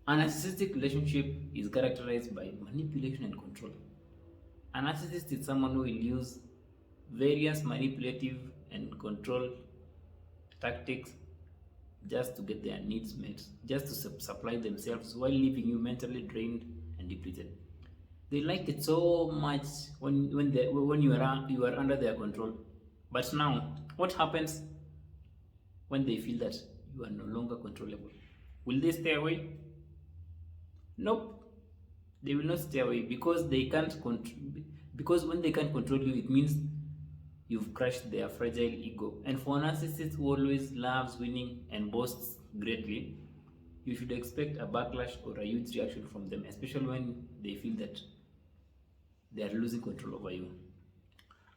A narcissistic relationship is characterized by manipulation and control. A narcissist is someone who will use various manipulative and control tactics just to get their needs met, just to supply themselves while leaving you mentally drained and depleted. They like it so much when you are under their control. But now, what happens when they feel that you are no longer controllable? Will they stay away? Nope. They will not stay away because they can't because when they can't control you, it means you've crushed their fragile ego. And for a narcissist who always loves winning and boasts greatly, you should expect a backlash or a huge reaction from them, especially when they feel that they are losing control over you.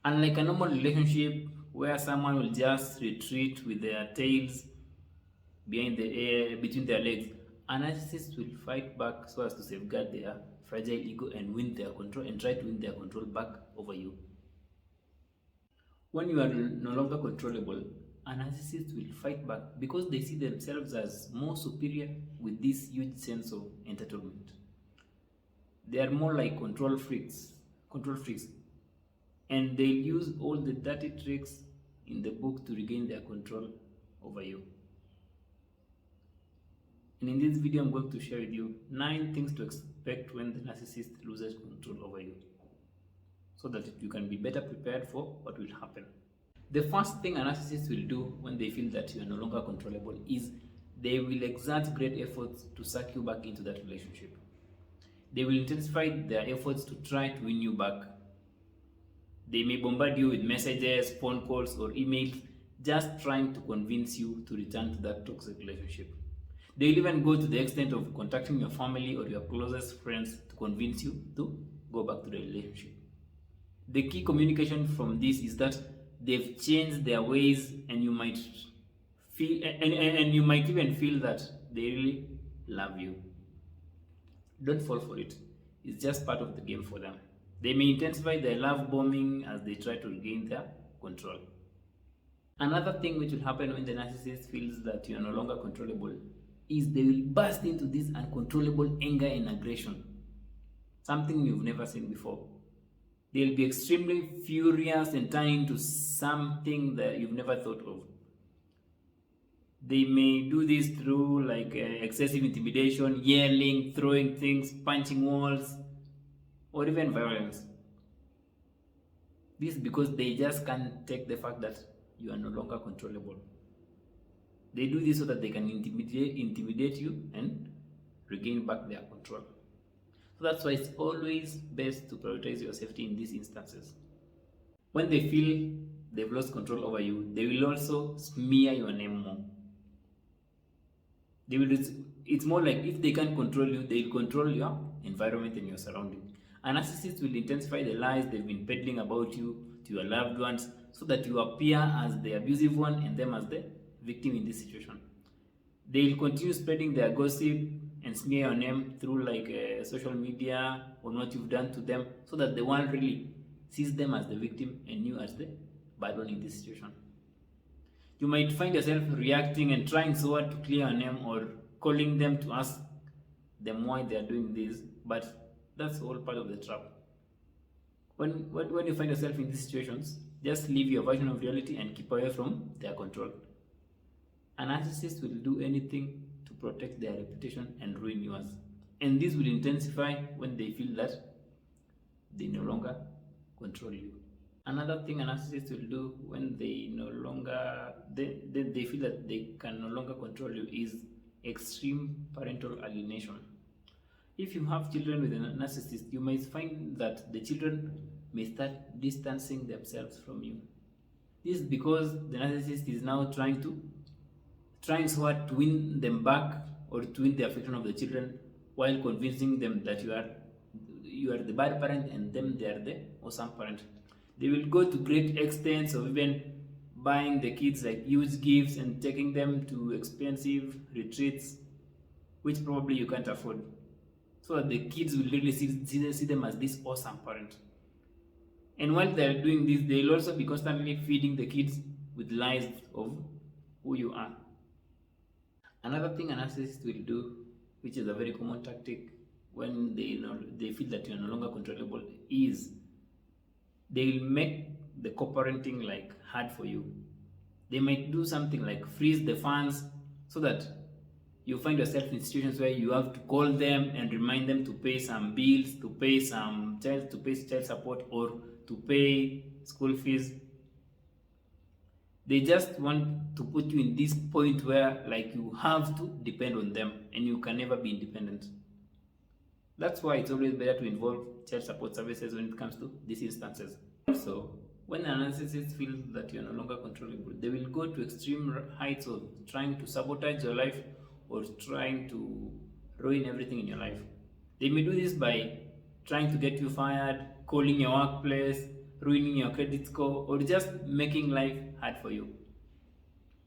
Unlike a normal relationship where someone will just retreat with their tails behind the air between their legs, a narcissist will fight back so as to safeguard their fragile ego and win their control and try to win their control back over you. When you are no longer controllable, a narcissist will fight back because they see themselves as more superior with this huge sense of entitlement. They are more like control freaks, and they'll use all the dirty tricks in the book to regain their control over you. And in this video, I'm going to share with you 9 things to expect when the narcissist loses control over you, so that you can be better prepared for what will happen. The first thing a narcissist will do when they feel that you are no longer controllable is they will exert great efforts to suck you back into that relationship. They will intensify their efforts to try to win you back. They may bombard you with messages, phone calls, or emails, just trying to convince you to return to that toxic relationship. They'll even go to the extent of contacting your family or your closest friends to convince you to go back to the relationship. The key communication from this is that they've changed their ways, and you might feel and you might even feel that they really love you. Don't fall for it. It's just part of the game for them. They may intensify their love bombing as they try to regain their control. Another thing which will happen when the narcissist feels that you are no longer controllable is they will burst into this uncontrollable anger and aggression, something you've never seen before. They'll be extremely furious and turn into something that you've never thought of. They may do this through excessive intimidation, yelling, throwing things, punching walls, or even violence. This is because they just can't take the fact that you are no longer controllable. They do this so that they can intimidate you and regain back their control. So that's why it's always best to prioritize your safety in these instances. When they feel they've lost control over you, they will also smear your name more. It's more like if they can't control you, they'll control your environment and your surrounding. A narcissist will intensify the lies they've been peddling about you to your loved ones so that you appear as the abusive one and them as the victim in this situation. They'll continue spreading their gossip and smear your name through social media on what you've done to them, so that the world really sees them as the victim and you as the bad one in this situation. You might find yourself reacting and trying so hard to clear your name or calling them to ask them why they are doing this, but that's all part of the trap. When you find yourself in these situations, just live your version of reality and keep away from their control. A narcissist will do anything to protect their reputation and ruin yours. And this will intensify when they feel that they no longer control you. Another thing a narcissist will do when they feel that they can no longer control you is extreme parental alienation. If you have children with a narcissist, you might find that the children may start distancing themselves from you. This is because the narcissist is now trying so hard to win them back or to win the affection of the children, while convincing them that you are the bad parent and them they are the awesome parent. They will go to great extents of even buying the kids huge gifts and taking them to expensive retreats, which probably you can't afford, so that the kids will really see them as this awesome parent. And while they're doing this, they'll also be constantly feeding the kids with lies of who you are. Another thing a narcissist will do which is a very common tactic when they feel that you are no longer controllable, is they will make the co-parenting like hard for you. They might do something like freeze the funds so that you find yourself in situations where you have to call them and remind them to pay some bills, to pay child support, or to pay school fees. They just want to put you in this point where like you have to depend on them and you can never be independent. That's why it's always better to involve child support services when it comes to these instances. Also, when a narcissist feels that you're no longer controllable, they will go to extreme heights of trying to sabotage your life or trying to ruin everything in your life. They may do this by trying to get you fired, calling your workplace, ruining your credit score, or just making life hard for you.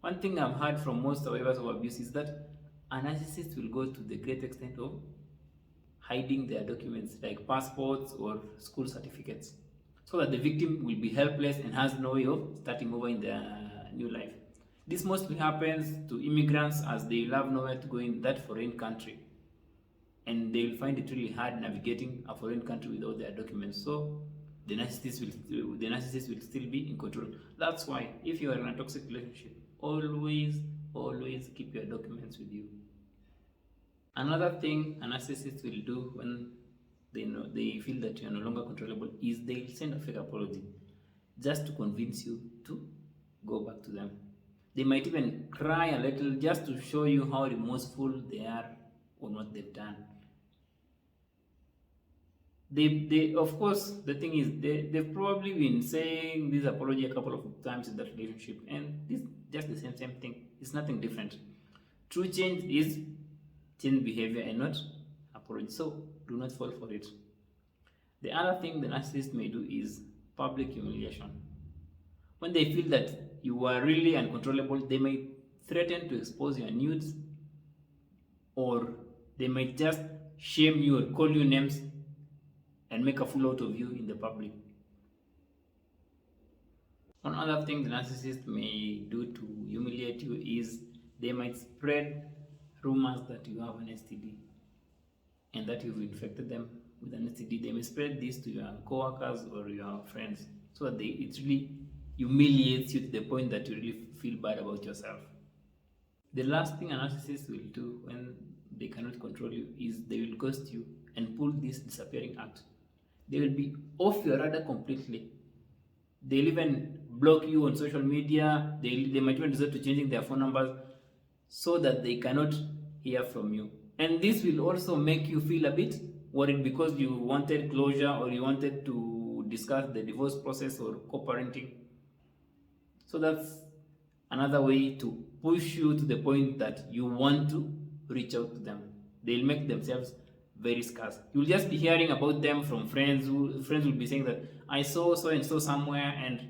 One thing I've heard from most survivors of abuse is that a narcissist will go to the great extent of hiding their documents like passports or school certificates, so that the victim will be helpless and has no way of starting over in their new life. This mostly happens to immigrants as they will have nowhere to go in that foreign country, and they will find it really hard navigating a foreign country without their documents. So the narcissist will still be in control. That's why if you are in a toxic relationship, always keep your documents with you. Another thing a narcissist will do when they feel that you are no longer controllable is they'll send a fake apology just to convince you to go back to them. They might even cry a little just to show you how remorseful they are on what they've done. They of course, the thing is, they've probably been saying this apology a couple of times in that relationship, and it's just the same thing. It's nothing different. True change is change behavior and not apology. So do not fall for it. The other thing the narcissist may do is public humiliation. When they feel that you are really uncontrollable, they may threaten to expose your nudes, or they might just shame you or call you names and make a fool out of you in the public. One other thing the narcissist may do to humiliate you is they might spread rumors that you have an STD and that you've infected them with an STD. They may spread this to your co-workers or your friends, so that it really humiliates you to the point that you really feel bad about yourself. The last thing a narcissist will do when they cannot control you is they will ghost you and pull this disappearing act. They will be off your radar completely. They'll even block you on social media. They might even resort to changing their phone numbers so that they cannot hear from you. And this will also make you feel a bit worried because you wanted closure or you wanted to discuss the divorce process or co-parenting. So that's another way to push you to the point that you want to reach out to them. They'll make themselves very scarce. You'll just be hearing about them from friends. Friends will be saying that I saw so and so somewhere, and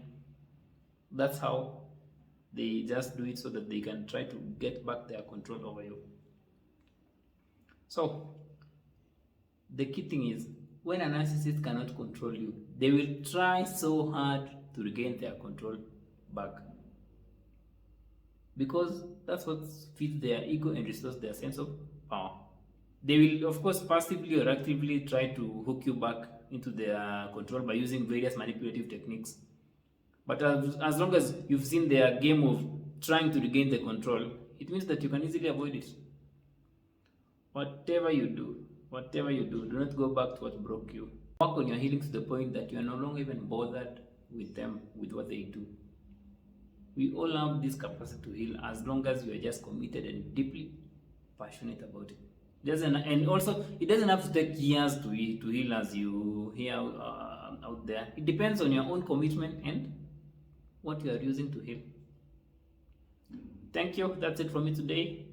that's how they just do it so that they can try to get back their control over you. So the key thing is, when a narcissist cannot control you, they will try so hard to regain their control back, because that's what feeds their ego and restores their sense of power. They will, of course, passively or actively try to hook you back into their control by using various manipulative techniques. But as long as you've seen their game of trying to regain the control, it means that you can easily avoid it. Whatever you do, do not go back to what broke you. Work on your healing to the point that you are no longer even bothered with them, with what they do. We all have this capacity to heal as long as you are just committed and deeply passionate about it. And also, it doesn't have to take years to heal as you hear out there. It depends on your own commitment and what you are using to heal. Thank you. That's it from me today.